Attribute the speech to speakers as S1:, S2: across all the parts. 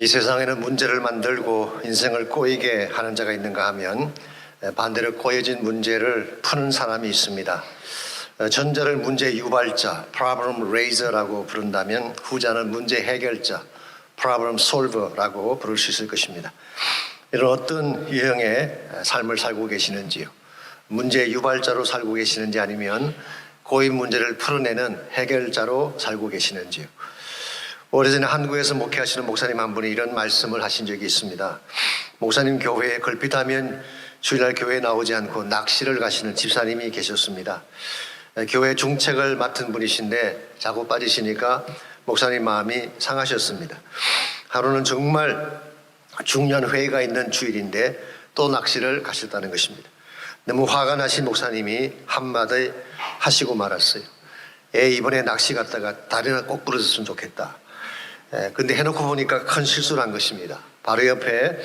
S1: 이 세상에는 문제를 만들고 인생을 꼬이게 하는 자가 있는가 하면 반대로 꼬여진 문제를 푸는 사람이 있습니다. 전자를 문제 유발자, problem raiser라고 부른다면 후자는 문제 해결자, problem solver라고 부를 수 있을 것입니다. 이런 어떤 유형의 삶을 살고 계시는지요? 문제 유발자로 살고 계시는지 아니면 꼬인 문제를 풀어내는 해결자로 살고 계시는지요? 오래전에 한국에서 목회하시는 목사님 한 분이 이런 말씀을 하신 적이 있습니다. 목사님 교회에 걸핏하면 주일날 교회에 나오지 않고 낚시를 가시는 집사님이 계셨습니다. 교회 중책을 맡은 분이신데 자꾸 빠지시니까 목사님 마음이 상하셨습니다. 하루는 정말 중요한 회의가 있는 주일인데 또 낚시를 가셨다는 것입니다. 너무 화가 나신 목사님이 한마디 하시고 말았어요. 이번에 낚시 갔다가 다리나 꼭 부러졌으면 좋겠다. 근데 해놓고 보니까 큰 실수를 한 것입니다. 바로 옆에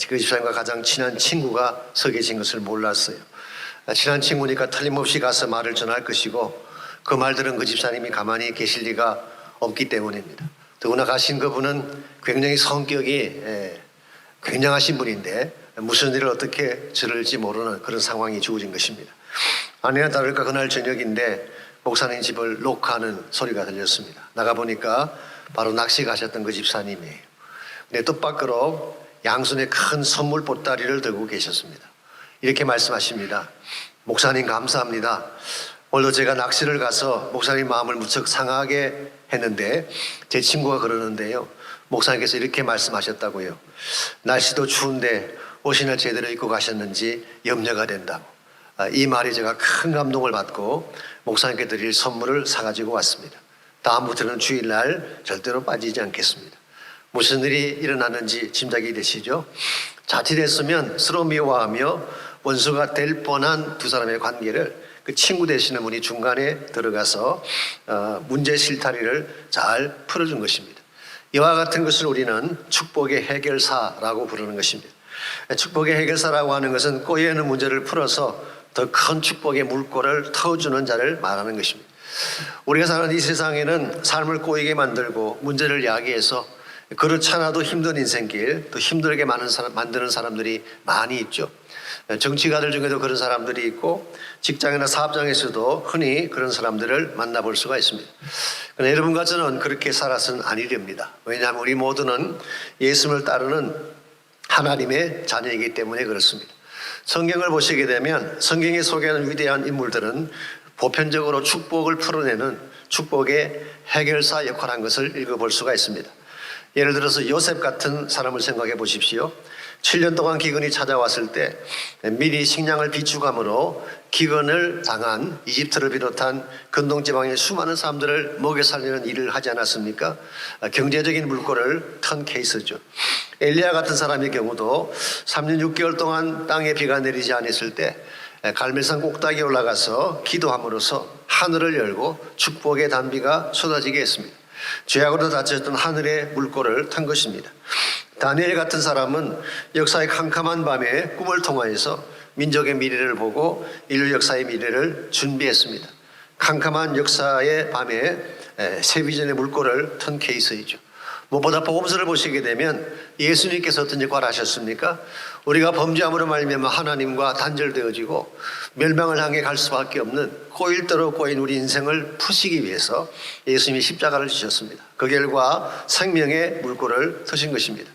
S1: 그 집사님과 가장 친한 친구가 서 계신 것을 몰랐어요. 친한 친구니까 틀림없이 가서 말을 전할 것이고 그 말 들은 그 집사님이 가만히 계실 리가 없기 때문입니다. 더구나 가신 그분은 굉장히 성격이 굉장하신 분인데 무슨 일을 어떻게 저럴지 모르는 그런 상황이 주어진 것입니다. 아니나 다를까 그날 저녁인데 목사님 집을 녹화하는 소리가 들렸습니다. 나가보니까 바로 낚시 가셨던 그 집사님이에요. 근데 뜻밖으로 양손에 큰 선물 보따리를 들고 계셨습니다. 이렇게 말씀하십니다. 목사님 감사합니다. 오늘도 제가 낚시를 가서 목사님 마음을 무척 상하게 했는데 제 친구가 그러는데요. 목사님께서 이렇게 말씀하셨다고요. 날씨도 추운데 옷이나 제대로 입고 가셨는지 염려가 된다고. 이 말이 제가 큰 감동을 받고 목사님께 드릴 선물을 사가지고 왔습니다. 다음부터는 주일날 절대로 빠지지 않겠습니다. 무슨 일이 일어났는지 짐작이 되시죠? 자칫했으면 서로 미워하며 원수가 될 뻔한 두 사람의 관계를 그 친구 되시는 분이 중간에 들어가서 문제 실타리를 잘 풀어준 것입니다. 이와 같은 것을 우리는 축복의 해결사라고 부르는 것입니다. 축복의 해결사라고 하는 것은 꼬여있는 문제를 풀어서 더 큰 축복의 물꼬를 터주는 자를 말하는 것입니다. 우리가 사는 이 세상에는 삶을 꼬이게 만들고 문제를 야기해서 그렇지 않아도 힘든 인생길, 또 힘들게 만드는 사람들이 많이 있죠. 정치가들 중에도 그런 사람들이 있고 직장이나 사업장에서도 흔히 그런 사람들을 만나볼 수가 있습니다. 그러나 여러분과 저는 그렇게 살아서는 아니렵니다. 왜냐하면 우리 모두는 예수님을 따르는 하나님의 자녀이기 때문에 그렇습니다. 성경을 보시게 되면 성경에 소개하는 위대한 인물들은 보편적으로 축복을 풀어내는 축복의 해결사 역할을 한 것을 읽어볼 수가 있습니다. 예를 들어서 요셉 같은 사람을 생각해 보십시오. 7년 동안 기근이 찾아왔을 때 미리 식량을 비축함으로 기근을 당한 이집트를 비롯한 근동지방의 수많은 사람들을 먹여 살리는 일을 하지 않았습니까? 경제적인 물꼬를 턴 케이스죠. 엘리야 같은 사람의 경우도 3년 6개월 동안 땅에 비가 내리지 않았을 때 갈멜산 꼭대기에 올라가서 기도함으로써 하늘을 열고 축복의 단비가 쏟아지게 했습니다. 죄악으로 닫혔던 하늘의 물꼬를 탄 것입니다. 다니엘 같은 사람은 역사의 캄캄한 밤에 꿈을 통하여서 민족의 미래를 보고 인류 역사의 미래를 준비했습니다. 캄캄한 역사의 밤에 새 비전의 물꼬를 턴 케이스이죠. 무엇보다 복음서를 보시게 되면 예수님께서 어떤 역할을 하셨습니까? 우리가 범죄함으로 말미암아 하나님과 단절되어지고 멸망을 향해 갈 수밖에 없는 꼬일 대로 꼬인 우리 인생을 푸시기 위해서 예수님이 십자가를 지셨습니다. 그 결과 생명의 물꼬를 트신 것입니다.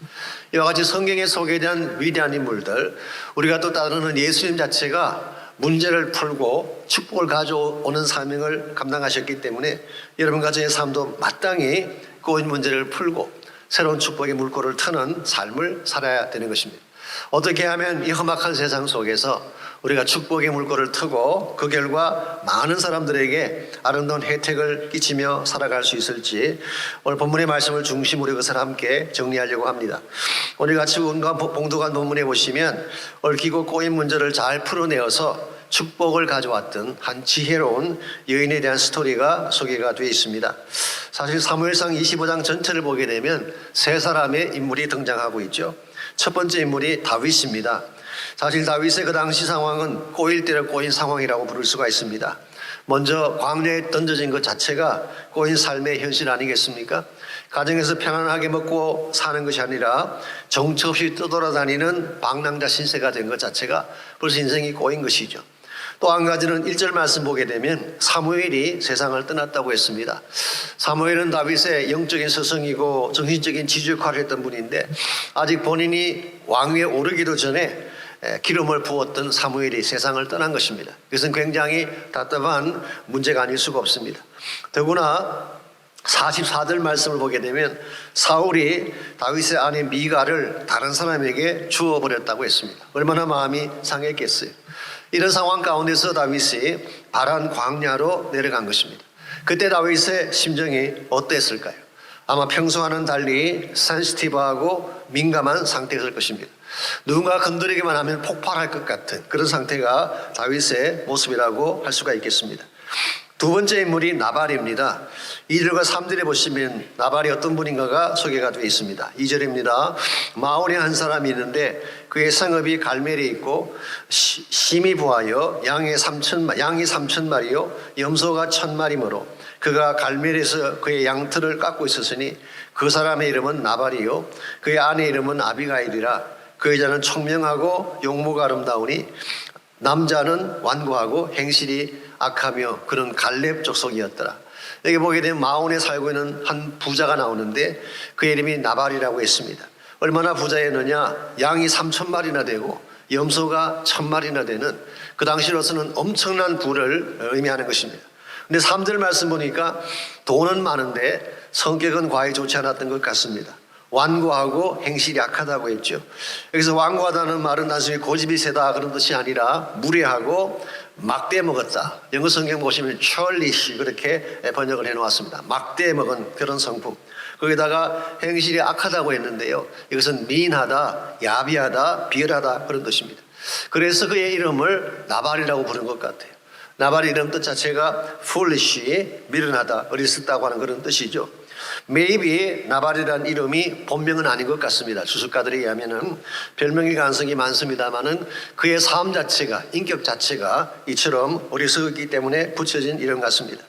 S1: 이와 같이 성경에 소개된 위대한 인물들, 우리가 또 따르는 예수님 자체가 문제를 풀고 축복을 가져오는 사명을 감당하셨기 때문에 여러분과 저의 삶도 마땅히 꼬인 문제를 풀고 새로운 축복의 물꼬를 트는 삶을 살아야 되는 것입니다. 어떻게 하면 이 험악한 세상 속에서 우리가 축복의 물꼬를 트고 그 결과 많은 사람들에게 아름다운 혜택을 끼치며 살아갈 수 있을지 오늘 본문의 말씀을 중심으로 그것을 함께 정리하려고 합니다. 오늘 같이 봉독한 본문에 보시면 얽히고 꼬인 문제를 잘 풀어내어서 축복을 가져왔던 한 지혜로운 여인에 대한 스토리가 소개가 되어 있습니다. 사실 사무엘상 25장 전체를 보게 되면 세 사람의 인물이 등장하고 있죠. 첫 번째 인물이 다윗입니다. 사실 다윗의 그 당시 상황은 꼬일 대로 꼬인 상황이라고 부를 수가 있습니다. 먼저 광야에 던져진 것 자체가 꼬인 삶의 현실 아니겠습니까? 가정에서 편안하게 먹고 사는 것이 아니라 정처 없이 떠돌아다니는 방랑자 신세가 된 것 자체가 벌써 인생이 꼬인 것이죠. 또 한 가지는 1절 말씀 보게 되면 사무엘이 세상을 떠났다고 했습니다. 사무엘은 다윗의 영적인 스승이고 정신적인 지주 역할을 했던 분인데 아직 본인이 왕위에 오르기도 전에 기름을 부었던 사무엘이 세상을 떠난 것입니다. 이것은 굉장히 답답한 문제가 아닐 수가 없습니다. 더구나 44절 말씀을 보게 되면 사울이 다윗의 아내 미가를 다른 사람에게 주어버렸다고 했습니다. 얼마나 마음이 상했겠어요. 이런 상황 가운데서 다윗이 바란 광야로 내려간 것입니다. 그때 다윗의 심정이 어땠을까요? 아마 평소와는 달리 센시티브하고 민감한 상태였을 것입니다. 누군가 건드리기만 하면 폭발할 것 같은 그런 상태가 다윗의 모습이라고 할 수가 있겠습니다. 두 번째 인물이 나발입니다. 2절과 3절에 보시면 나발이 어떤 분인가가 소개가 되어 있습니다. 2절입니다. 마온에 한 사람이 있는데 그의 성읍이 갈멜에 있고 심히 부하여 양이 3,000마리요 염소가 1,000마리므로 그가 갈멜에서 그의 양털을 깎고 있었으니 그 사람의 이름은 나발이요 그의 아내 이름은 아비가일이라 그 여자는 총명하고 용모가 아름다우니 남자는 완고하고 행실이 악하며 그런 갈렙 족속이었더라. 여기 보게 되면 마온에 살고 있는 한 부자가 나오는데 그의 이름이 나발이라고 했습니다. 얼마나 부자였느냐? 양이 3,000마리나 되고 염소가 1,000마리나 되는 그 당시로서는 엄청난 부를 의미하는 것입니다. 근데 3절 말씀 보니까 돈은 많은데 성격은 과히 좋지 않았던 것 같습니다. 완고하고 행실이 약하다고 했죠. 여기서 완고하다는 말은 단순히 고집이 세다 그런 뜻이 아니라 무례하고 막대 먹었다. 영어 성경 보시면 churlish 그렇게 번역을 해놓았습니다. 막대 먹은 그런 성품. 거기다가 행실이 악하다고 했는데요. 이것은 미인하다, 야비하다, 비열하다 그런 뜻입니다. 그래서 그의 이름을 나발이라고 부른 것 같아요. 나발 이름 뜻 자체가 foolish, 미련하다, 어리석다고 하는 그런 뜻이죠. maybe 나발이라는 이름이 본명은 아닌 것 같습니다. 주석가들에 의하면은 별명일 가능성이 많습니다만은 그의 삶 자체가 인격 자체가 이처럼 어리석었기 때문에 붙여진 이름 같습니다.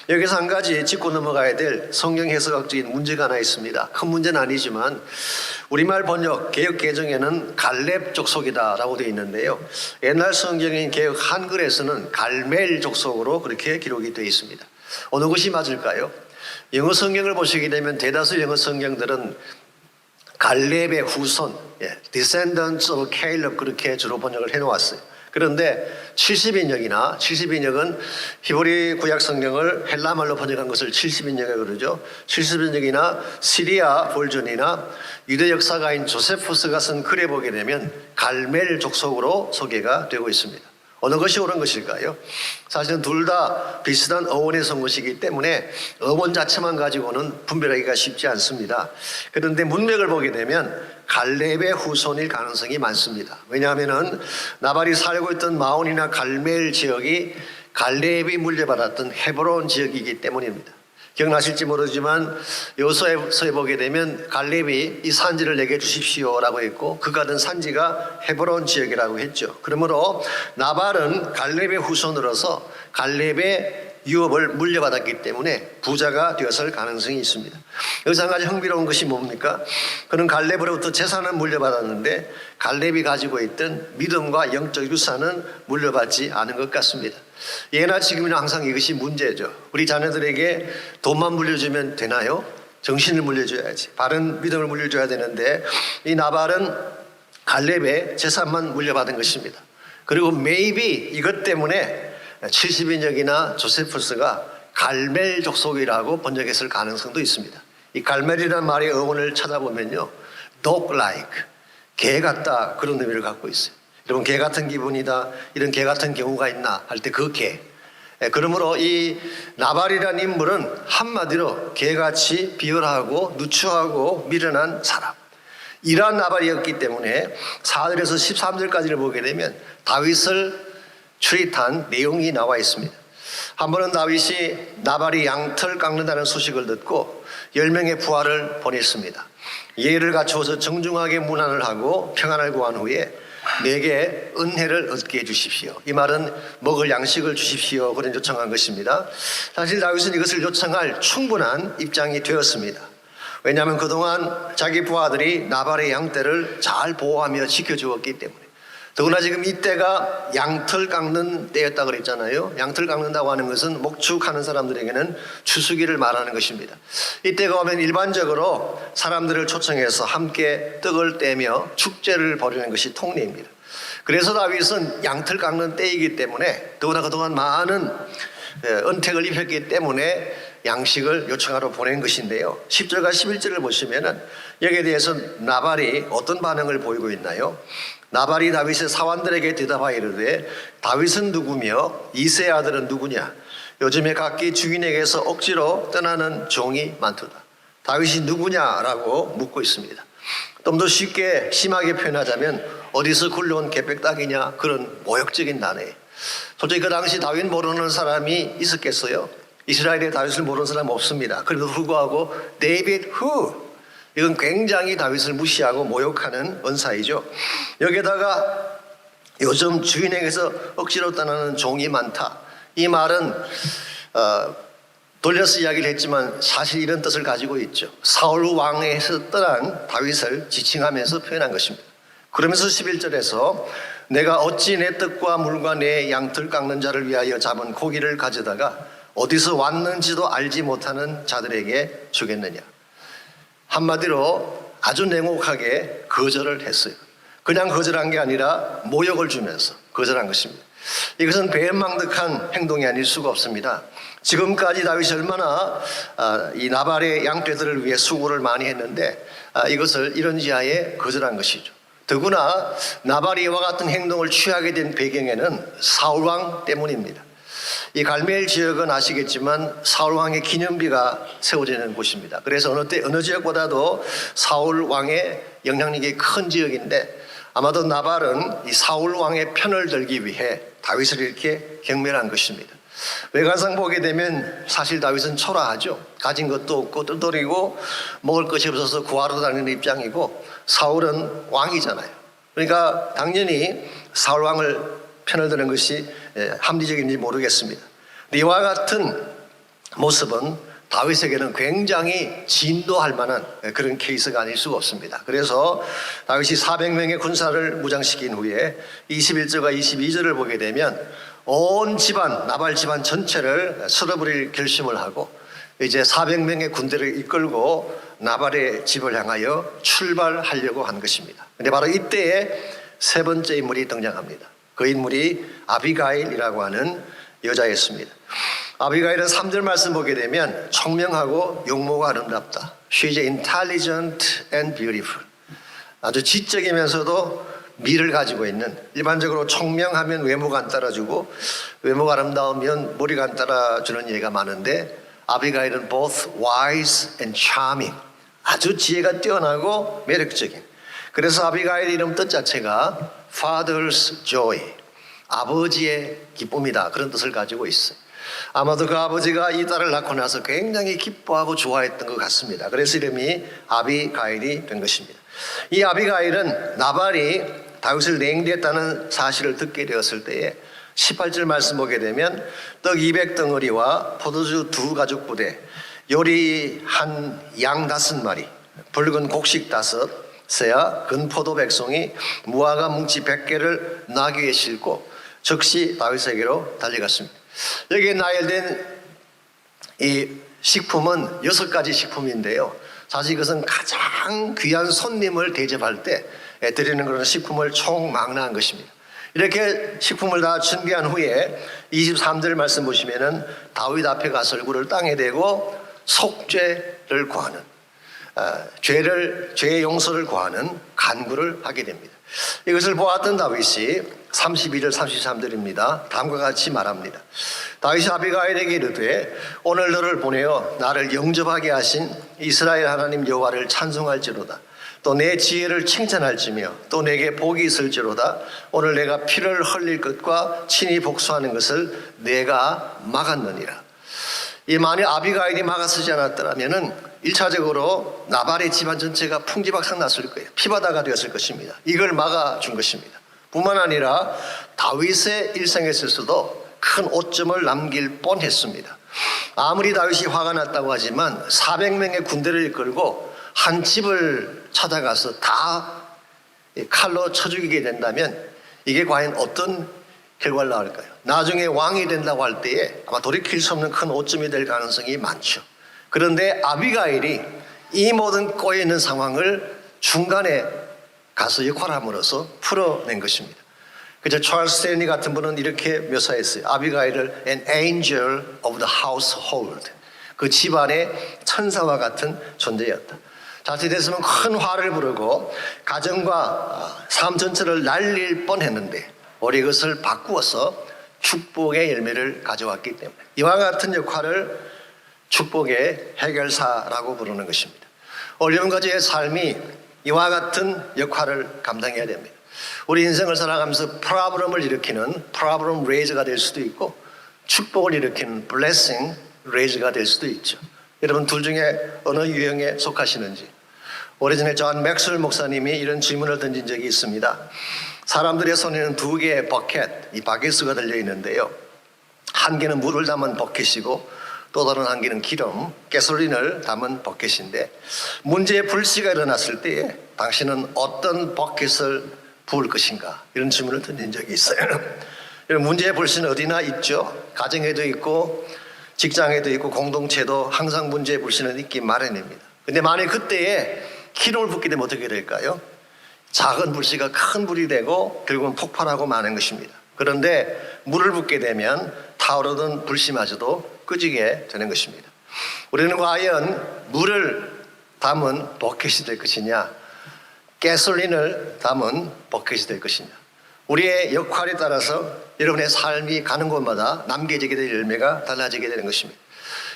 S1: 여기서 한 가지 짚고 넘어가야 될 성경 해석학적인 문제가 하나 있습니다. 큰 문제는 아니지만 우리말 번역 개역 개정에는 갈렙 족속이다라고 되어 있는데요. 옛날 성경인 개역 한글에서는 갈멜 족속으로 그렇게 기록이 되어 있습니다. 어느 것이 맞을까요? 영어 성경을 보시게 되면 대다수 영어 성경들은 갈렙의 후손, descendants of Caleb 그렇게 주로 번역을 해놓았어요. 그런데 70인역은 히브리 구약 성경을 헬라말로 번역한 것을 70인역이라고 그러죠. 70인역이나 시리아 볼전이나 유대 역사가인 조세푸스가 쓴 글에 보게 되면 갈멜 족속으로 소개가 되고 있습니다. 어느 것이 옳은 것일까요? 사실은 둘 다 비슷한 어원에 선 것이기 때문에 어원 자체만 가지고는 분별하기가 쉽지 않습니다. 그런데 문맥을 보게 되면 갈렙의 후손일 가능성이 많습니다. 왜냐하면 나발이 살고 있던 마온이나 갈멜 지역이 갈렙이 물려받았던 헤브론 지역이기 때문입니다. 기억나실지 모르지만 여호수아서에 보게 되면 갈렙이 이 산지를 내게 주십시오라고 했고 그가 든 산지가 헤브론 지역이라고 했죠. 그러므로 나발은 갈렙의 후손으로서 갈렙의 유업을 물려받았기 때문에 부자가 되었을 가능성이 있습니다. 여기서 한 가지 흥미로운 것이 뭡니까? 그는 갈렙으로부터 재산을 물려받았는데 갈렙이 가지고 있던 믿음과 영적 유산은 물려받지 않은 것 같습니다. 예나 지금이나 항상 이것이 문제죠. 우리 자녀들에게 돈만 물려주면 되나요? 정신을 물려줘야지. 바른 믿음을 물려줘야 되는데 이 나발은 갈렙의 재산만 물려받은 것입니다. 그리고 maybe 이것 때문에 70인역이나 조세푸스가 갈멜 족속이라고 번역했을 가능성도 있습니다. 이 갈멜이라는 말의 어원을 찾아보면요, dog-like, 개 같다 그런 의미를 갖고 있어요. 여러분 개 같은 기분이다 이런 개 같은 경우가 있나 할 때 그 개. 그러므로 이 나발이라는 인물은 한마디로 개같이 비열하고 누추하고 미련한 사람, 이러한 나발이었기 때문에 4절에서 13절까지를 보게 되면 다윗을 추릿한 내용이 나와 있습니다. 한 번은 다윗이 나발이 양털 깎는다는 소식을 듣고 10명의 부하를 보냈습니다. 예를 갖추어서 정중하게 문안을 하고 평안을 구한 후에 내게 은혜를 얻게 해주십시오. 이 말은 먹을 양식을 주십시오. 그런 요청한 것입니다. 사실 다윗은 이것을 요청할 충분한 입장이 되었습니다. 왜냐하면 그동안 자기 부하들이 나발의 양떼를 잘 보호하며 지켜주었기 때문에. 더구나 지금 이때가 양털 깎는 때였다 그랬잖아요. 양털 깎는다고 하는 것은 목축하는 사람들에게는 추수기를 말하는 것입니다. 이때가 오면 일반적으로 사람들을 초청해서 함께 떡을 떼며 축제를 벌이는 것이 통례입니다. 그래서 다윗은 양털 깎는 때이기 때문에 더구나 그동안 많은 은택을 입혔기 때문에 양식을 요청하러 보낸 것인데요. 10절과 11절을 보시면은 여기에 대해서 나발이 어떤 반응을 보이고 있나요? 나발이 다윗의 사환들에게 대답하여 이르되 다윗은 누구며 이새의 아들은 누구냐? 요즘에 각기 주인에게서 억지로 떠나는 종이 많도다. 다윗이 누구냐라고 묻고 있습니다. 좀 더 쉽게 심하게 표현하자면 어디서 굴러온 개백닭이냐, 그런 모욕적인 단어예요. 솔직히 그 당시 다윗 모르는 사람이 있었겠어요? 이스라엘에 다윗을 모르는 사람은 없습니다. 그래도 불구하고 데이빗 후, 이건 굉장히 다윗을 무시하고 모욕하는 언사이죠. 여기에다가 요즘 주인에게서 억지로 떠나는 종이 많다. 이 말은 돌려서 이야기를 했지만 사실 이런 뜻을 가지고 있죠. 사울 왕에서 떠난 다윗을 지칭하면서 표현한 것입니다. 그러면서 11절에서 내가 어찌 내 떡과 물과 내 양털 깎는 자를 위하여 잡은 고기를 가져다가 어디서 왔는지도 알지 못하는 자들에게 주겠느냐. 한마디로 아주 냉혹하게 거절을 했어요. 그냥 거절한 게 아니라 모욕을 주면서 거절한 것입니다. 이것은 배은망덕한 행동이 아닐 수가 없습니다. 지금까지 다윗이 얼마나 이 나발의 양떼들을 위해 수고를 많이 했는데 이것을 이런 지하에 거절한 것이죠. 더구나 나발이 이와 같은 행동을 취하게 된 배경에는 사울왕 때문입니다. 이 갈멜 지역은 아시겠지만 사울왕의 기념비가 세워지는 곳입니다. 그래서 어느 지역보다도 사울왕의 영향력이 큰 지역인데 아마도 나발은 이 사울왕의 편을 들기 위해 다윗을 이렇게 경멸한 것입니다. 외관상 보게 되면 사실 다윗은 초라하죠. 가진 것도 없고 뜯어리고 먹을 것이 없어서 구하러 다니는 입장이고 사울은 왕이잖아요. 그러니까 당연히 사울왕을 편을 드는 것이 합리적인지 모르겠습니다. 이와 같은 모습은 다윗에게는 굉장히 진도할 만한 그런 케이스가 아닐 수가 없습니다. 그래서 다윗이 400명의 군사를 무장시킨 후에 21절과 22절을 보게 되면 온 집안, 나발 집안 전체를 쓸어버릴 결심을 하고 이제 400명의 군대를 이끌고 나발의 집을 향하여 출발하려고 한 것입니다. 그런데 바로 이때에 세 번째 인물이 등장합니다. 그 인물이 아비가일이라고 하는 여자였습니다. 아비가일은 3절 말씀 보게 되면 청명하고 용모가 아름답다. She is intelligent and beautiful. 아주 지적이면서도 미를 가지고 있는, 일반적으로 청명하면 외모가 안 따라주고 외모가 아름다우면 머리가 안 따라주는 얘기가 많은데 아비가일은 both wise and charming, 아주 지혜가 뛰어나고 매력적인. 그래서 아비가일 이름 뜻 자체가 Father's Joy, 아버지의 기쁨이다, 그런 뜻을 가지고 있어요. 아마도 그 아버지가 이 딸을 낳고 나서 굉장히 기뻐하고 좋아했던 것 같습니다. 그래서 이름이 아비가일이 된 것입니다. 이 아비가일은 나발이 다윗을 냉대했다는 사실을 듣게 되었을 때에 18절 말씀 보게 되면 떡 200덩어리와 포도주 2가죽 부대, 요리한 양 5마리, 붉은 곡식 5새야 건포도 백송이 무화과 뭉치 100개를 나귀에 싣고 즉시 다윗에게로 달려갔습니다. 여기에 나열된 이 식품은 6가지 식품인데요. 사실 이것은 가장 귀한 손님을 대접할 때 드리는 그런 식품을 총망라한 것입니다. 이렇게 식품을 다 준비한 후에 23절 말씀 보시면은 다윗 앞에 가서 얼굴을 땅에 대고 속죄를 구하는, 죄의 용서를 구하는 간구를 하게 됩니다. 이것을 보았던 다윗이 32절 33절입니다. 다음과 같이 말합니다. 다윗이 아비가일에게 이르되 오늘 너를 보내어 나를 영접하게 하신 이스라엘 하나님 여호와를 찬송할지로다. 또 내 지혜를 칭찬할지며 또 내게 복이 있을지로다. 오늘 내가 피를 흘릴 것과 친히 복수하는 것을 내가 막았느니라. 이 만약 아비가일이 막아서지 않았더라면은 1차적으로 나발의 집안 전체가 풍지박산 났을 거예요. 피바다가 되었을 것입니다. 이걸 막아준 것입니다. 뿐만 아니라 다윗의 일생에 있어서도 큰 오점을 남길 뻔했습니다. 아무리 다윗이 화가 났다고 하지만 400명의 군대를 이끌고 한 집을 찾아가서 다 칼로 쳐 죽이게 된다면 이게 과연 어떤 결과를 낳을까요? 나중에 왕이 된다고 할 때에 아마 돌이킬 수 없는 큰 오점이 될 가능성이 많죠. 그런데 아비가일이 이 모든 꼬여있는 상황을 중간에 가서 역할함으로써 풀어낸 것입니다. 그래서 찰스 스탠리 같은 분은 이렇게 묘사했어요. 아비가일을 an angel of the household, 그 집안의 천사와 같은 존재였다. 자칫 했으면 큰 화를 부르고 가정과 삶 전체를 날릴 뻔했는데 우리 이것을 바꾸어서 축복의 열매를 가져왔기 때문에 이와 같은 역할을 축복의 해결사라고 부르는 것입니다. 올리브 가지의 삶이 이와 같은 역할을 감당해야 됩니다. 우리 인생을 살아가면서 프로블럼을 일으키는 프로블럼 레이저가 될 수도 있고 축복을 일으키는 블레싱 레이저가 될 수도 있죠. 여러분 둘 중에 어느 유형에 속하시는지. 오래전에 존 맥스웰 목사님이 이런 질문을 던진 적이 있습니다. 사람들의 손에는 두 개의 버켓, 이 바게스가 달려 있는데요. 한 개는 물을 담은 버켓이고 또 다른 한 개는 기름, 가솔린을 담은 버켓인데 문제의 불씨가 일어났을 때에 당신은 어떤 버켓을 부을 것인가? 이런 질문을 던진 적이 있어요. 문제의 불씨는 어디나 있죠. 가정에도 있고 직장에도 있고 공동체도 항상 문제의 불씨는 있기 마련입니다. 근데 만약 그때에 기름을 붓게 되면 어떻게 될까요? 작은 불씨가 큰 불이 되고 결국은 폭발하고 마는 것입니다. 그런데 물을 붓게 되면 타오르던 불씨마저도 끄지게 되는 것입니다. 우리는 과연 물을 담은 버켓이 될 것이냐, 가솔린을 담은 버켓이 될 것이냐. 우리의 역할에 따라서 여러분의 삶이 가는 곳마다 남겨지게 될 열매가 달라지게 되는 것입니다.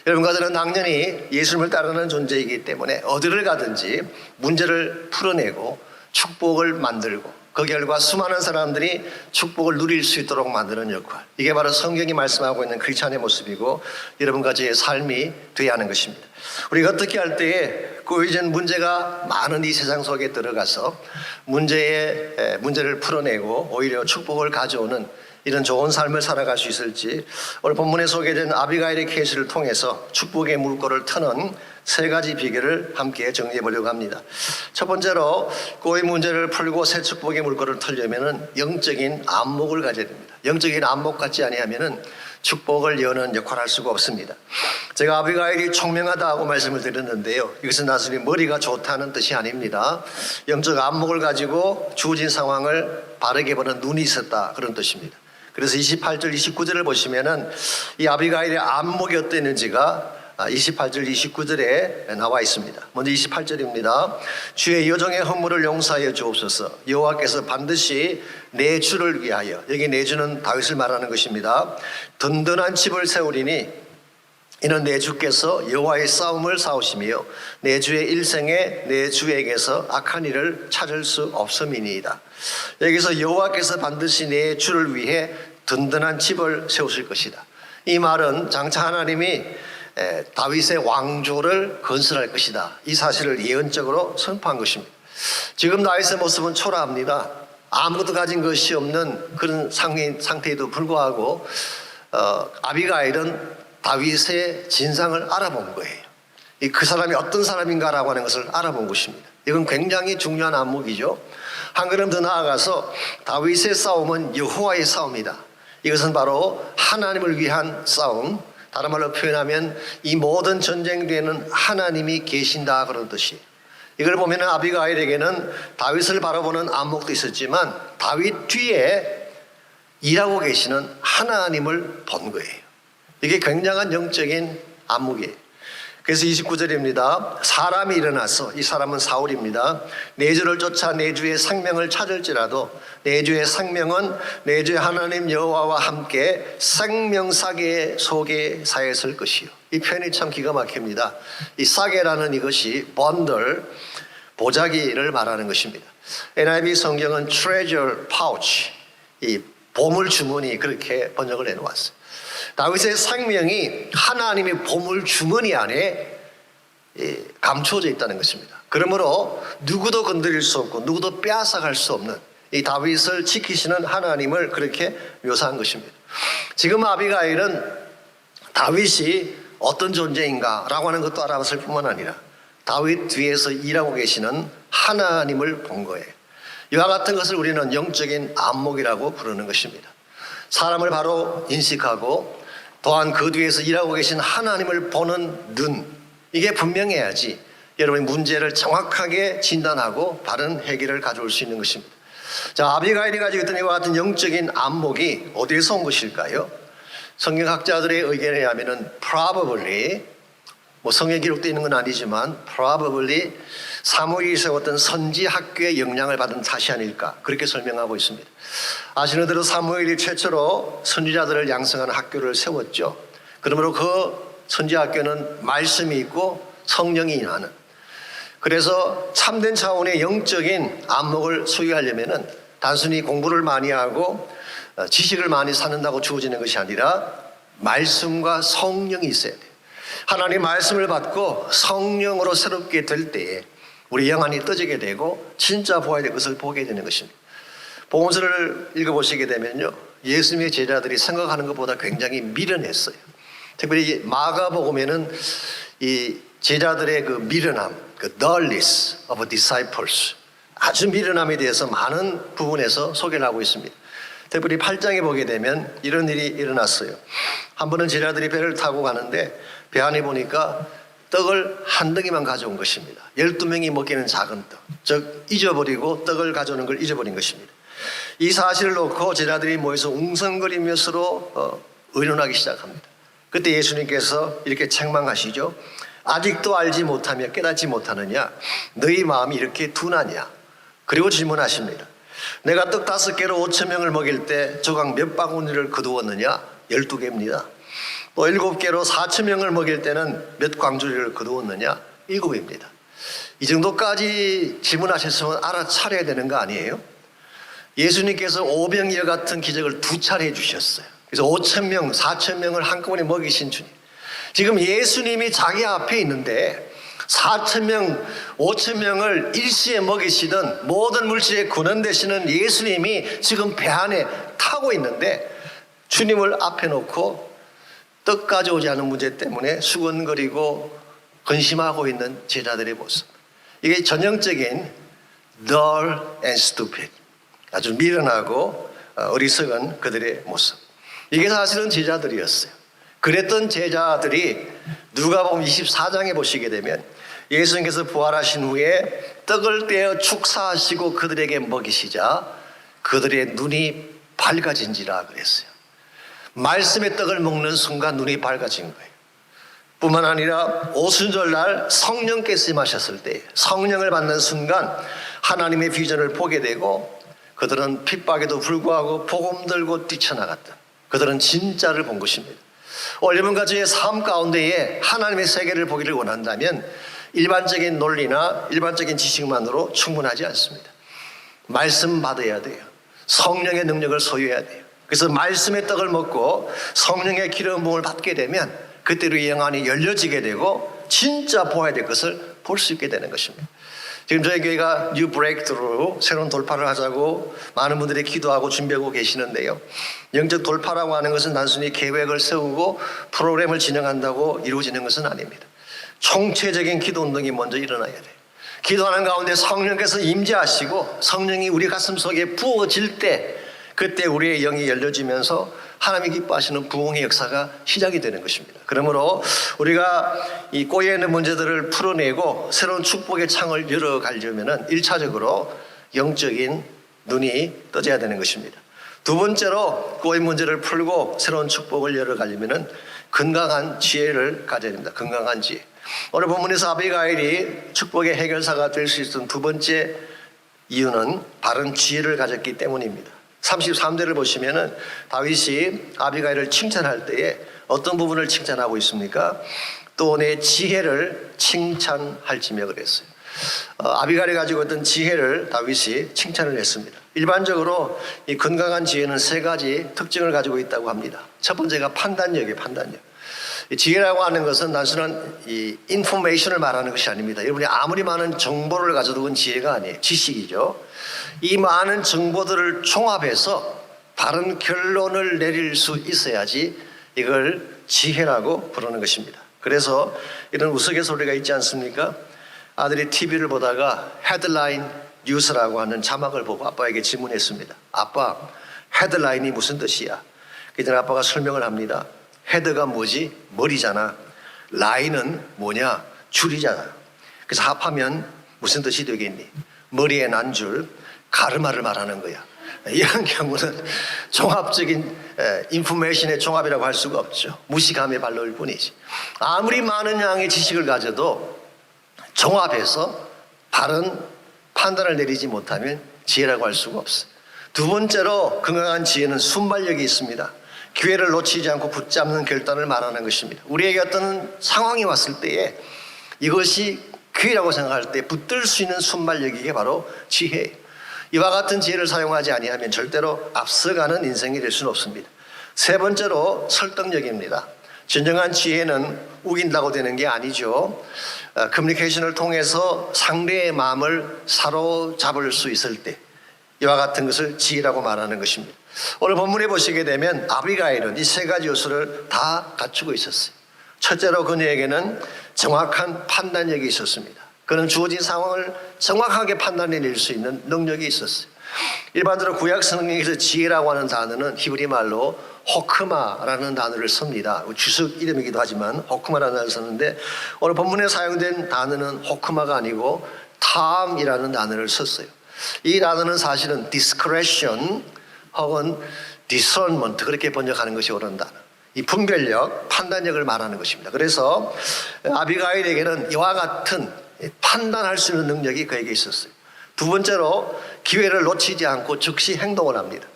S1: 여러분과 저는 당연히 예수님을 따르는 존재이기 때문에 어디를 가든지 문제를 풀어내고 축복을 만들고 그 결과 수많은 사람들이 축복을 누릴 수 있도록 만드는 역할, 이게 바로 성경이 말씀하고 있는 크리스찬의 모습이고 여러분과 저의 삶이 되어야 하는 것입니다. 우리가 어떻게 할 때에 꼬여진 문제가 많은 이 세상 속에 들어가서 문제를 풀어내고 오히려 축복을 가져오는 이런 좋은 삶을 살아갈 수 있을지, 오늘 본문에 소개된 아비가일의 케이스를 통해서 축복의 물꼬를 트는 세 가지 비결을 함께 정리해 보려고 합니다. 첫 번째로 꼬인 문제를 풀고 새 축복의 물꼬를 틀려면 영적인 안목을 가져야 됩니다. 영적인 안목 갖지 아니하면 축복을 여는 역할을 할 수가 없습니다. 제가 아비가일이 총명하다고 말씀을 드렸는데요, 이것은 단순히 머리가 좋다는 뜻이 아닙니다. 영적 안목을 가지고 주어진 상황을 바르게 보는 눈이 있었다, 그런 뜻입니다. 그래서 28절 29절을 보시면은 이 아비가일의 안목이 어땠는지가 28절 29절에 나와 있습니다. 먼저 28절입니다. 주의 여종의 허물을 용서하여 주옵소서. 여호와께서 반드시 내 주를 위하여, 여기 내 주는 다윗을 말하는 것입니다. 든든한 집을 세우리니 이는 내 주께서 여호와의 싸움을 싸우시며 내 주의 일생에 내 주에게서 악한 일을 찾을 수 없음이니이다. 여기서 여호와께서 반드시 내 주를 위해 든든한 집을 세우실 것이다. 이 말은 장차 하나님이 다윗의 왕조를 건설할 것이다, 이 사실을 예언적으로 선포한 것입니다. 지금 다윗의 모습은 초라합니다. 아무것도 가진 것이 없는 그런 상태에도 불구하고 아비가일은 다윗의 진상을 알아본 거예요. 그 사람이 어떤 사람인가라고 하는 것을 알아본 것입니다. 이건 굉장히 중요한 안목이죠. 한 걸음 더 나아가서 다윗의 싸움은 여호와의 싸움이다. 이것은 바로 하나님을 위한 싸움, 다른 말로 표현하면 이 모든 전쟁 뒤에는 하나님이 계신다, 그런 뜻이에요. 이걸 보면 아비가일에게는 다윗을 바라보는 안목도 있었지만 다윗 뒤에 일하고 계시는 하나님을 본 거예요. 이게 굉장한 영적인 안목이에요. 그래서 29절입니다. 사람이 일어나서, 이 사람은 사울입니다. 내 주를 쫓아 내 주의 생명을 찾을지라도 내 주의 생명은 내 주의 하나님 여호와와 함께 생명사계 속에 사였을 것이요. 이 표현이 참 기가 막힙니다. 이 사계라는 이것이 번들, 보자기를 말하는 것입니다. NIV 성경은 treasure pouch, 이 보물 주머니, 그렇게 번역을 해놓았어요. 다윗의 생명이 하나님의 보물 주머니 안에 감춰져 있다는 것입니다. 그러므로 누구도 건드릴 수 없고 누구도 빼앗아갈 수 없는 이 다윗을 지키시는 하나님을 그렇게 묘사한 것입니다. 지금 아비가일은 다윗이 어떤 존재인가라고 하는 것도 알아봤을 뿐만 아니라 다윗 뒤에서 일하고 계시는 하나님을 본 거예요. 이와 같은 것을 우리는 영적인 안목이라고 부르는 것입니다. 사람을 바로 인식하고 또한 그 뒤에서 일하고 계신 하나님을 보는 눈, 이게 분명해야지 여러분이 문제를 정확하게 진단하고 바른 해결을 가져올 수 있는 것입니다. 자, 아비가일이 가지고 있던 이와 같은 영적인 안목이 어디에서 온 것일까요? 성경학자들의 의견에 의하면 probably, 성경에 기록되어 있는 건 아니지만 probably 사무엘이 세웠던 선지 학교의 영향을 받은 탓이 아닐까, 그렇게 설명하고 있습니다. 아시는 대로 사무엘이 최초로 선지자들을 양성하는 학교를 세웠죠. 그러므로 그 선지 학교는 말씀이 있고 성령이 임하는, 그래서 참된 차원의 영적인 안목을 소유하려면 단순히 공부를 많이 하고 지식을 많이 쌓는다고 주어지는 것이 아니라 말씀과 성령이 있어야 돼요. 하나님의 말씀을 받고 성령으로 새롭게 될 때에 우리 영안이 떠지게 되고 진짜 보아야 될 것을 보게 되는 것입니다. 복음서를 읽어보시게 되면요, 예수님의 제자들이 생각하는 것보다 굉장히 미련했어요. 특별히 마가복음에는 이 제자들의 그 미련함, 그 dullness of disciples, 아주 미련함에 대해서 많은 부분에서 소개를 하고 있습니다. 특별히 8장에 보게 되면 이런 일이 일어났어요. 한 번은 제자들이 배를 타고 가는데 배 안에 보니까 떡을 한 덩이만 가져온 것입니다. 12명이 먹기는 작은 떡, 즉 잊어버리고 떡을 가져오는 걸 잊어버린 것입니다. 이 사실을 놓고 제자들이 모여서 웅성거리며 서로 의논하기 시작합니다. 그때 예수님께서 이렇게 책망하시죠. 아직도 알지 못하며 깨닫지 못하느냐? 너희 마음이 이렇게 둔하냐? 그리고 질문하십니다. 내가 떡 5개로 5,000명을 먹일 때 조각 몇 바구니를 거두었느냐? 12개입니다. 또 7개로 4,000명을 먹일 때는 몇 광주리를 거두었느냐? 7입니다. 이 정도까지 질문하셨으면 알아차려야 되는 거 아니에요? 예수님께서 오병이어 같은 기적을 2차례 해주셨어요. 그래서 5,000명, 4,000명을 한꺼번에 먹이신 주님. 지금 예수님이 자기 앞에 있는데 4,000명, 5,000명을 일시에 먹이시던 모든 물질의 근원 되시는 예수님이 지금 배 안에 타고 있는데 주님을 앞에 놓고 떡 가져오지 않은 문제 때문에 수근거리고 근심하고 있는 제자들의 모습. 이게 전형적인 dull and stupid, 아주 미련하고 어리석은 그들의 모습. 이게 사실은 제자들이었어요. 그랬던 제자들이 누가복음 24장에 보시게 되면 예수님께서 부활하신 후에 떡을 떼어 축사하시고 그들에게 먹이시자 그들의 눈이 밝아진지라 그랬어요. 말씀의 떡을 먹는 순간 눈이 밝아진 거예요. 뿐만 아니라 오순절날 성령께서 임하셨을 때 성령을 받는 순간 하나님의 비전을 보게 되고 그들은 핍박에도 불구하고 복음 들고 뛰쳐나갔다. 그들은 진짜를 본 것입니다. 여러분과의 삶 가운데에 하나님의 세계를 보기를 원한다면 일반적인 논리나 일반적인 지식만으로 충분하지 않습니다. 말씀 받아야 돼요. 성령의 능력을 소유해야 돼요. 그래서 말씀의 떡을 먹고 성령의 기름 부음을 받게 되면 그때 우리 영안이 열려지게 되고 진짜 보아야 될 것을 볼 수 있게 되는 것입니다. 지금 저희 교회가 뉴 브레이크트루, 새로운 돌파를 하자고 많은 분들이 기도하고 준비하고 계시는데요. 영적 돌파라고 하는 것은 단순히 계획을 세우고 프로그램을 진행한다고 이루어지는 것은 아닙니다. 총체적인 기도 운동이 먼저 일어나야 돼요. 기도하는 가운데 성령께서 임재하시고 성령이 우리 가슴 속에 부어질 때 그때 우리의 영이 열려지면서 하나님이 기뻐하시는 부흥의 역사가 시작이 되는 것입니다. 그러므로 우리가 이 꼬여 있는 문제들을 풀어내고 새로운 축복의 창을 열어가려면 1차적으로 영적인 눈이 떠져야 되는 것입니다. 두 번째로 꼬인 문제를 풀고 새로운 축복을 열어가려면 건강한 지혜를 가져야 됩니다. 건강한 지혜. 오늘 본문에서 아비가일이 축복의 해결사가 될 수 있었던 두 번째 이유는 바른 지혜를 가졌기 때문입니다. 33절을 보시면은 다윗이 아비가일을 칭찬할 때에 어떤 부분을 칭찬하고 있습니까? 또 내 지혜를 칭찬할지며 그랬어요. 아비가일이 가지고 있던 지혜를 다윗이 칭찬을 했습니다. 일반적으로 이 건강한 지혜는 세 가지 특징을 가지고 있다고 합니다. 첫 번째가 판단력이에요. 판단력. 이 지혜라고 하는 것은 단순한 이 인포메이션을 말하는 것이 아닙니다. 여러분이 아무리 많은 정보를 가져도 그건 지혜가 아니에요. 지식이죠. 이 많은 정보들을 종합해서 바른 결론을 내릴 수 있어야지 이걸 지혜라고 부르는 것입니다. 그래서 이런 우스갯소리가 있지 않습니까? 아들이 TV를 보다가 헤드라인 뉴스라고 하는 자막을 보고 아빠에게 질문했습니다. 아빠, 헤드라인이 무슨 뜻이야? 그랬더니 아빠가 설명을 합니다. 헤드가 뭐지? 머리잖아. 라인은 뭐냐? 줄이잖아. 그래서 합하면 무슨 뜻이 되겠니? 머리에 난 줄, 가르마를 말하는 거야. 이런 경우는 종합적인 인포메이션의 종합이라고 할 수가 없죠. 무식함의 발로일 뿐이지. 아무리 많은 양의 지식을 가져도 종합해서 바른 판단을 내리지 못하면 지혜라고 할 수가 없어요. 두 번째로 건강한 지혜는 순발력이 있습니다. 기회를 놓치지 않고 붙잡는 결단을 말하는 것입니다. 우리에게 어떤 상황이 왔을 때에 이것이 기회라고 생각할 때 붙들 수 있는 순발력이 이게 바로 지혜예요. 이와 같은 지혜를 사용하지 아니하면 절대로 앞서가는 인생이 될 수는 없습니다. 세 번째로 설득력입니다. 진정한 지혜는 우긴다고 되는 게 아니죠. 커뮤니케이션을 통해서 상대의 마음을 사로잡을 수 있을 때 이와 같은 것을 지혜라고 말하는 것입니다. 오늘 본문에 보시게 되면 아비가일은 이 세 가지 요소를 다 갖추고 있었어요. 첫째로 그녀에게는 정확한 판단력이 있었습니다. 그는 주어진 상황을 정확하게 판단해낼 수 있는 능력이 있었어요. 일반적으로 구약 성경에서 지혜라고 하는 단어는 히브리 말로 호크마라는 단어를 씁니다. 주석 이름이기도 하지만 호크마라는 단어를 썼는데 오늘 본문에 사용된 단어는 호크마가 아니고 탐이라는 단어를 썼어요. 이 단어는 사실은 discretion 혹은 discernment 그렇게 번역하는 것이 옳은 단어. 이 분별력, 판단력을 말하는 것입니다. 그래서 아비가일에게는 이와 같은 판단할 수 있는 능력이 그에게 있었어요. 두 번째로 기회를 놓치지 않고 즉시 행동을 합니다.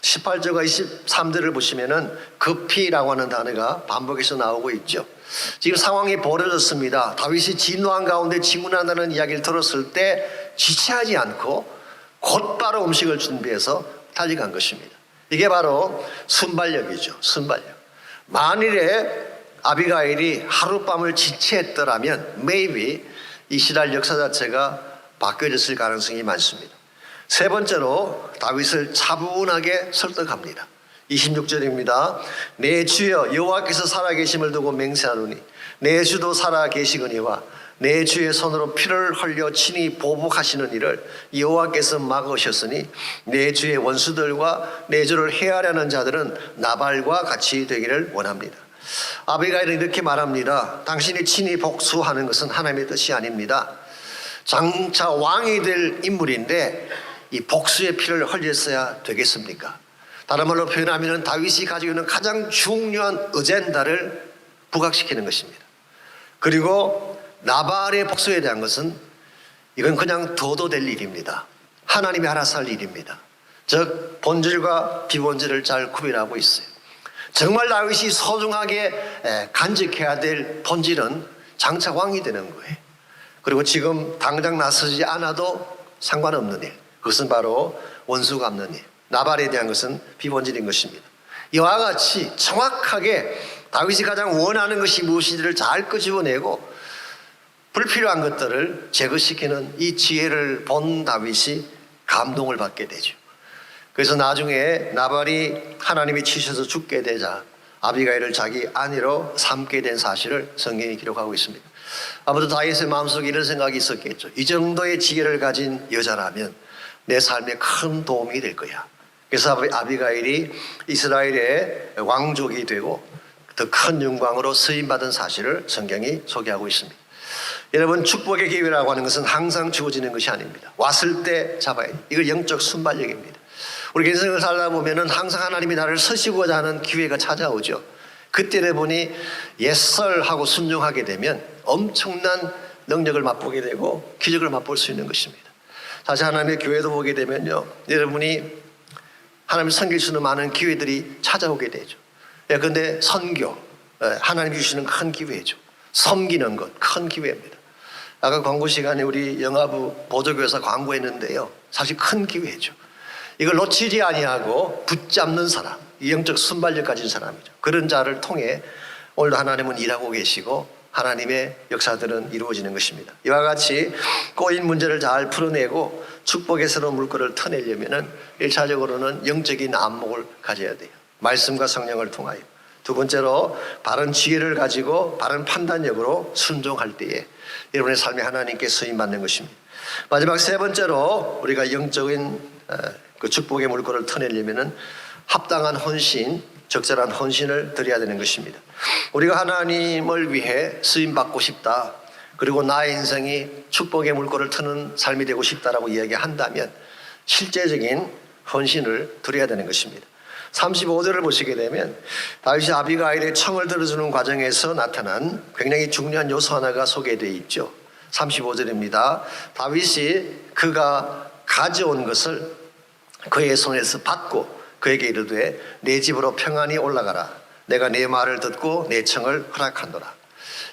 S1: 18절과 23절을 보시면은 급히라고 하는 단어가 반복해서 나오고 있죠. 지금 상황이 벌어졌습니다. 다윗이 진노한 가운데 진군한다는 이야기를 들었을 때 지체하지 않고 곧바로 음식을 준비해서 달려간 것입니다. 이게 바로 순발력이죠. 순발력. 만일에 아비가일이 하룻밤을 지체했더라면 maybe 이스라엘 역사 자체가 바뀌어졌을 가능성이 많습니다. 세 번째로 다윗을 차분하게 설득합니다. 26절입니다. 내 주여 여호와께서 살아계심을 두고 맹세하노니 내 주도 살아계시거니와 내 주의 손으로 피를 흘려 친히 보복하시는 일을 여호와께서 막으셨으니 내 주의 원수들과 내 주를 해하려는 자들은 나발과 같이 되기를 원합니다. 아비가일은 이렇게 말합니다. 당신이 친히 복수하는 것은 하나님의 뜻이 아닙니다. 장차 왕이 될 인물인데 이 복수의 피를 흘렸어야 되겠습니까? 다른 말로 표현하면 다윗이 가지고 있는 가장 중요한 어젠다를 부각시키는 것입니다. 그리고 나발의 복수에 대한 것은 이건 그냥 둬도 될 일입니다. 하나님이 알아서 할 일입니다. 즉 본질과 비본질을 잘 구별하고 있어요. 정말 다윗이 소중하게 간직해야 될 본질은 장차 왕이 되는 거예요. 그리고 지금 당장 나서지 않아도 상관없는 일, 그것은 바로 원수 갚는 일. 나발에 대한 것은 비본질인 것입니다. 이와 같이 정확하게 다윗이 가장 원하는 것이 무엇인지를 잘 끄집어내고 불필요한 것들을 제거시키는 이 지혜를 본 다윗이 감동을 받게 되죠. 그래서 나중에 나발이 하나님이 치셔서 죽게 되자 아비가일을 자기 아내로 삼게 된 사실을 성경이 기록하고 있습니다. 아무도 다윗의 마음속에 이런 생각이 있었겠죠. 이 정도의 지혜를 가진 여자라면 내 삶에 큰 도움이 될 거야. 그래서 아비가일이 이스라엘의 왕족이 되고 더 큰 영광으로 쓰임받은 사실을 성경이 소개하고 있습니다. 여러분, 축복의 기회라고 하는 것은 항상 주어지는 것이 아닙니다. 왔을 때 잡아야 돼요. 이걸 영적 순발력입니다. 우리 인생을 살다 보면은 항상 하나님이 나를 서시고자 하는 기회가 찾아오죠. 그때를 보니 예설하고 순종하게 되면 엄청난 능력을 맛보게 되고 기적을 맛볼 수 있는 것입니다. 다시 하나님의 교회도 보게 되면요, 여러분이 하나님을 섬길 수 있는 많은 기회들이 찾아오게 되죠. 그런데 선교, 하나님이 주시는 큰 기회죠. 섬기는 것, 큰 기회입니다. 아까 광고 시간에 우리 영화부 보조교사 광고했는데요, 사실 큰 기회죠. 이걸 놓치지 아니하고 붙잡는 사람, 이 영적 순발력 가진 사람이죠. 그런 자를 통해 오늘도 하나님은 일하고 계시고 하나님의 역사들은 이루어지는 것입니다. 이와 같이 꼬인 문제를 잘 풀어내고 축복의 새로운 물꼬를 터내려면 1차적으로는 영적인 안목을 가져야 돼요. 말씀과 성령을 통하여. 두 번째로 바른 지혜를 가지고 바른 판단력으로 순종할 때에 여러분의 삶이 하나님께 쓰임받는 것입니다. 마지막 세 번째로 우리가 영적인 그 축복의 물꼬를 터내려면 합당한 헌신, 적절한 헌신을 드려야 되는 것입니다. 우리가 하나님을 위해 쓰임받고 싶다, 그리고 나의 인생이 축복의 물꼬를 트는 삶이 되고 싶다라고 이야기한다면 실제적인 헌신을 드려야 되는 것입니다. 35절을 보시게 되면 다윗이 아비가일의 청을 들어주는 과정에서 나타난 굉장히 중요한 요소 하나가 소개되어 있죠. 35절입니다. 다윗이 그가 가져온 것을 그의 손에서 받고 그에게 이르되 내 집으로 평안히 올라가라. 내가 내 말을 듣고 내 청을 허락한도라.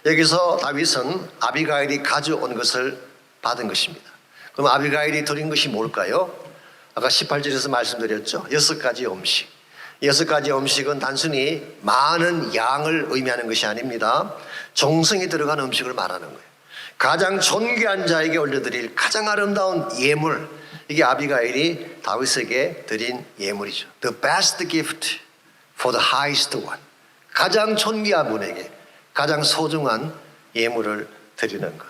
S1: 여기서 다윗은 아비가일이 가져온 것을 받은 것입니다. 그럼 아비가일이 드린 것이 뭘까요? 아까 18절에서 말씀드렸죠. 6가지 음식. 6가지 음식은 단순히 많은 양을 의미하는 것이 아닙니다. 정성이 들어간 음식을 말하는 거예요. 가장 존귀한 자에게 올려드릴 가장 아름다운 예물, 이게 아비가일이 다윗에게 드린 예물이죠. The best gift for the highest one. 가장 존귀한 분에게 가장 소중한 예물을 드리는 것.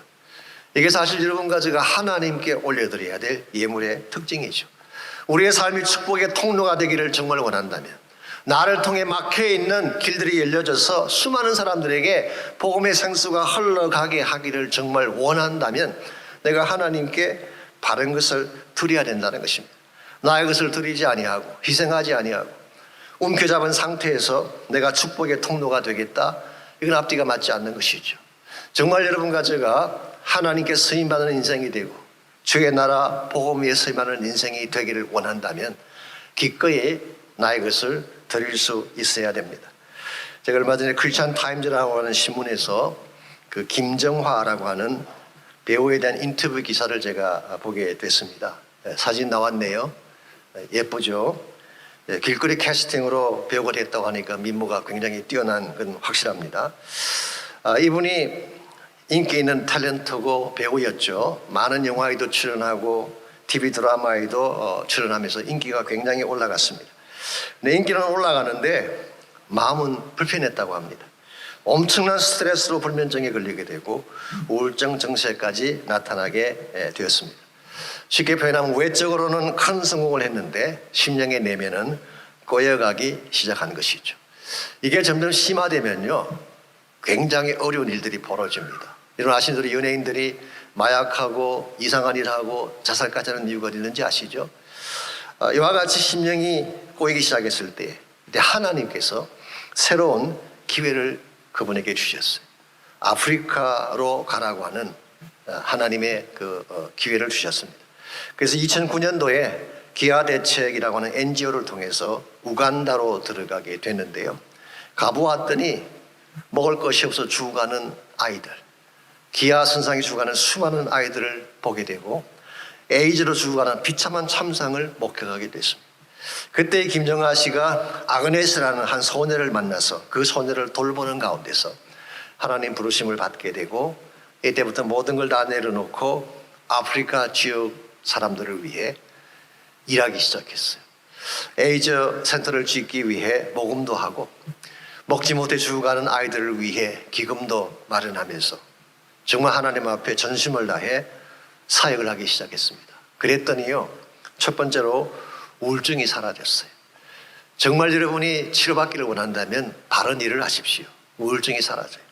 S1: 이게 사실 여러분과 제가 하나님께 올려드려야 될 예물의 특징이죠. 우리의 삶이 축복의 통로가 되기를 정말 원한다면, 나를 통해 막혀있는 길들이 열려져서 수많은 사람들에게 복음의 생수가 흘러가게 하기를 정말 원한다면 내가 하나님께 바른 것을 드려야 된다는 것입니다. 나의 것을 드리지 아니하고 희생하지 아니하고 움켜잡은 상태에서 내가 축복의 통로가 되겠다, 이건 앞뒤가 맞지 않는 것이죠. 정말 여러분과 제가 하나님께 쓰임받는 인생이 되고 주의 나라 복음 위에 쓰임받는 인생이 되기를 원한다면 기꺼이 나의 것을 드릴 수 있어야 됩니다. 제가 얼마 전에 크리스천 타임즈라고 하는 신문에서 그 김정화라고 하는 배우에 대한 인터뷰 기사를 제가 보게 됐습니다. 사진 나왔네요. 예쁘죠? 길거리 캐스팅으로 배우가 됐다고 하니까 민모가 굉장히 뛰어난 건 확실합니다. 이분이 인기 있는 탤런트고 배우였죠. 많은 영화에도 출연하고 TV 드라마에도 출연하면서 인기가 굉장히 올라갔습니다. 내 인기는 올라가는데 마음은 불편했다고 합니다. 엄청난 스트레스로 불면증에 걸리게 되고 우울증 증세까지 나타나게 되었습니다. 쉽게 표현하면 외적으로는 큰 성공을 했는데 심령의 내면은 꼬여가기 시작한 것이죠. 이게 점점 심화되면요 굉장히 어려운 일들이 벌어집니다. 이런 아시는 대로 연예인들이 마약하고 이상한 일하고 자살까지 하는 이유가 있는지 아시죠? 이와 같이 심령이 꼬이기 시작했을 때 하나님께서 새로운 기회를 그분에게 주셨어요. 아프리카로 가라고 하는 하나님의 그 기회를 주셨습니다. 그래서 2009년도에 기아대책이라고 하는 NGO를 통해서 우간다로 들어가게 됐는데요. 가보았더니 먹을 것이 없어 죽어가는 아이들, 기아 선상에 죽어가는 수많은 아이들을 보게 되고 에이즈로 죽어가는 비참한 참상을 목격하게 됐습니다. 그때 김정아 씨가 아그네스라는 한 소녀를 만나서 그 소녀를 돌보는 가운데서 하나님 부르심을 받게 되고 이때부터 모든 걸 다 내려놓고 아프리카 지역 사람들을 위해 일하기 시작했어요. 에이즈 센터를 짓기 위해 모금도 하고 먹지 못해 죽어가는 아이들을 위해 기금도 마련하면서 정말 하나님 앞에 전심을 다해 사역을 하기 시작했습니다. 그랬더니요, 첫 번째로 우울증이 사라졌어요. 정말 여러분이 치료받기를 원한다면 바른 일을 하십시오. 우울증이 사라져요.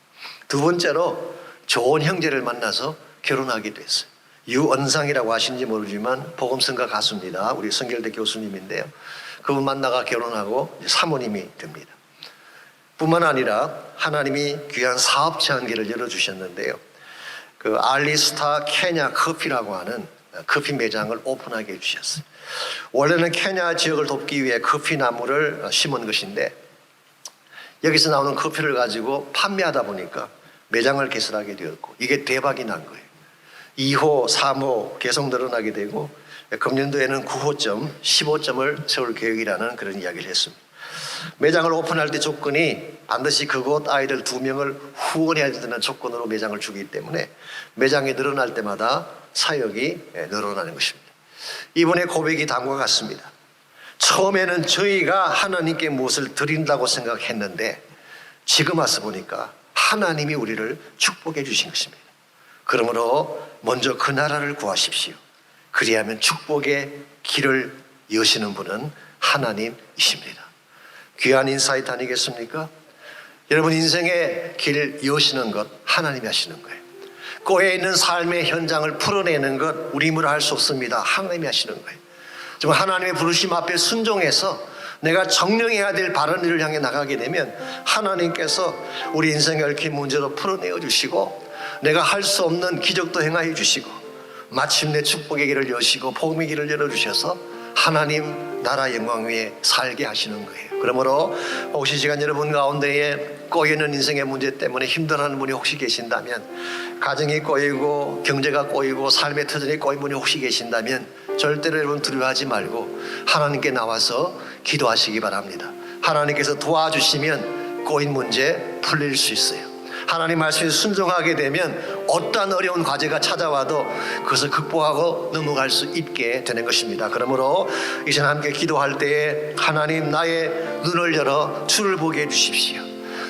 S1: 두 번째로 좋은 형제를 만나서 결혼하게 됐어요. 유언상이라고 하시는지 모르지만 복음성가 가수입니다. 우리 성결대 교수님인데요. 그분 만나가 결혼하고 사모님이 됩니다. 뿐만 아니라 하나님이 귀한 사업체 한 개를 열어주셨는데요. 그 알리스타 케냐 커피라고 하는 커피 매장을 오픈하게 해주셨어요. 원래는 케냐 지역을 돕기 위해 커피 나무를 심은 것인데 여기서 나오는 커피를 가지고 판매하다 보니까 매장을 개설하게 되었고 이게 대박이 난 거예요. 2호, 3호 계속 늘어나게 되고 금년도에는 9호점, 15점을 세울 계획이라는 그런 이야기를 했습니다. 매장을 오픈할 때 조건이 반드시 그곳 아이들 2명을 후원해야 되는 조건으로 매장을 주기 때문에 매장이 늘어날 때마다 사역이 늘어나는 것입니다. 이분의 고백이 다음과 같습니다. 처음에는 저희가 하나님께 무엇을 드린다고 생각했는데 지금 와서 보니까 하나님이 우리를 축복해 주신 것입니다. 그러므로 먼저 그 나라를 구하십시오. 그리하면 축복의 길을 여시는 분은 하나님이십니다. 귀한 인사이트 아니겠습니까? 여러분, 인생의 길 여시는 것 하나님이 하시는 거예요. 꼬여 있는 삶의 현장을 풀어내는 것 우리 힘으로 할 수 없습니다. 하나님이 하시는 거예요. 지금 하나님의 부르심 앞에 순종해서 내가 정령해야 될 바른 일을 향해 나가게 되면 하나님께서 우리 인생의 얽힌 문제도 풀어내어 주시고 내가 할 수 없는 기적도 행하여 주시고 마침내 축복의 길을 여시고 복음의 길을 열어주셔서 하나님 나라 영광 위에 살게 하시는 거예요. 그러므로 혹시 시간 여러분 가운데에 꼬이는 인생의 문제 때문에 힘들어하는 분이 혹시 계신다면, 가정이 꼬이고 경제가 꼬이고 삶의 터전이 꼬인 분이 혹시 계신다면 절대로 여러분 두려워하지 말고 하나님께 나와서 기도하시기 바랍니다. 하나님께서 도와주시면 꼬인 문제 풀릴 수 있어요. 하나님 말씀에 순종하게 되면 어떠한 어려운 과제가 찾아와도 그것을 극복하고 넘어갈 수 있게 되는 것입니다. 그러므로 이 시간 함께 기도할 때에 하나님 나의 눈을 열어 주를 보게 해주십시오.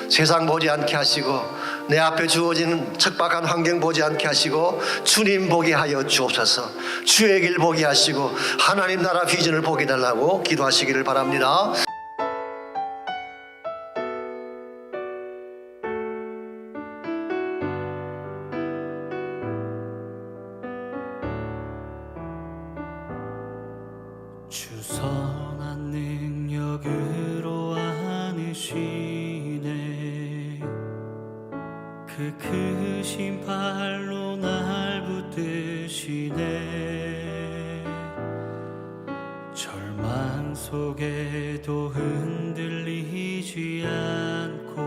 S1: 세상 보지 않게 하시고 내 앞에 주어지는 척박한 환경 보지 않게 하시고 주님 보게 하여 주옵소서. 주의 길 보게 하시고 하나님 나라 비전을 보게 해달라고 기도하시기를 바랍니다.
S2: 주 선한 능력으로 안으시네. 그 크신 발로 날 붙드시네. 절망 속에도 흔들리지 않고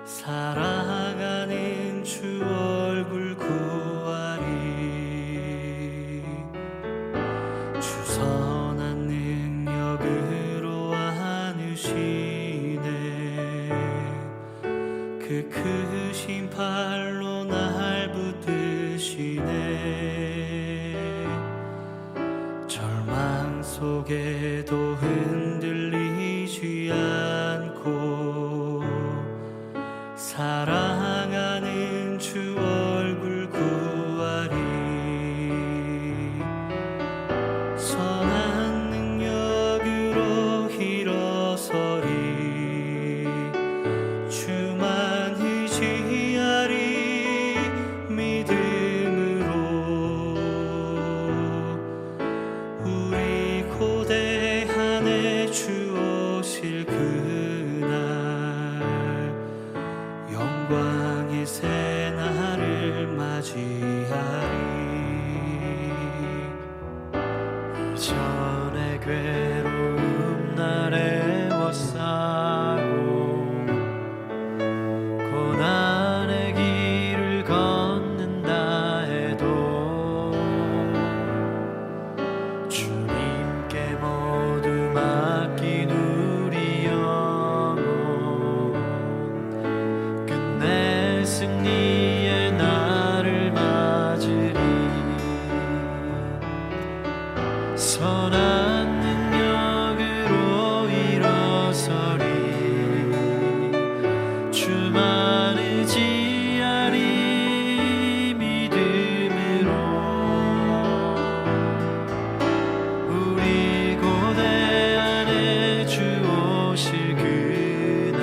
S2: 사랑하는 주 얼굴 구하리. 주 선한 능력으로 안으시네. 그 크신 팔로 날 붙드시네. 절망 속에도 흔들리지 않고 사랑하는 주 얼굴 구하리. 선한 능력으로 일어서리. 주만 의지하리. 믿음으로 우리 고대한에 주 오실 그날 영광의 새날을 맞이하리. 이전의 괴로움 날에 워싸고 고난의 길을 걷는다 해도 주님께 모두 맡긴 우리 영혼 끝내 승리의 날을 맞으리. 선한 능력으로 일어서리. 주만 의지하리. 믿음으로 우리 고대한에 주 오실 그날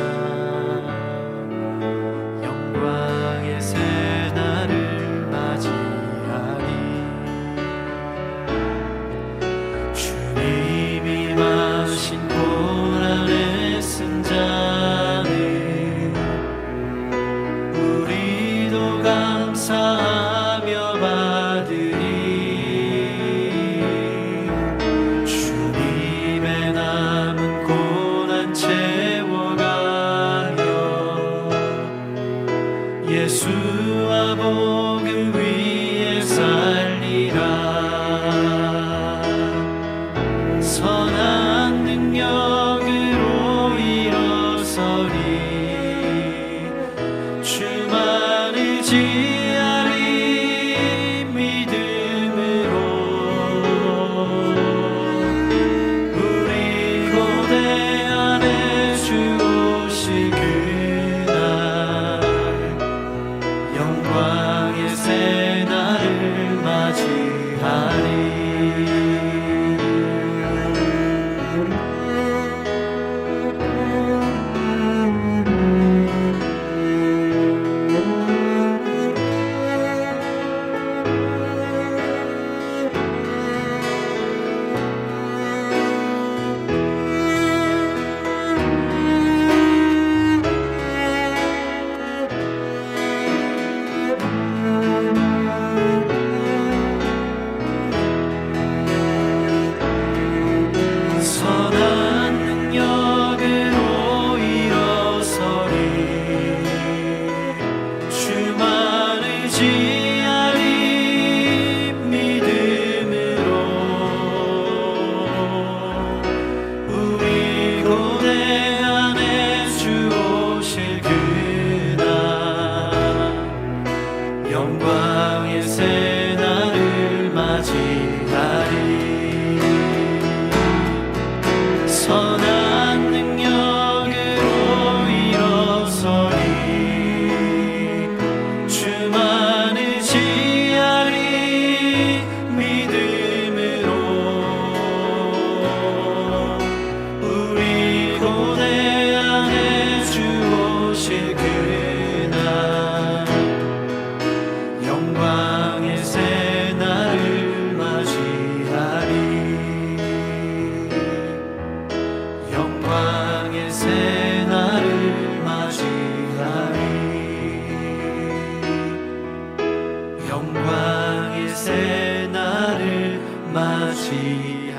S2: 영광의 새날을 맞이하리. 주 새 날을 맞이하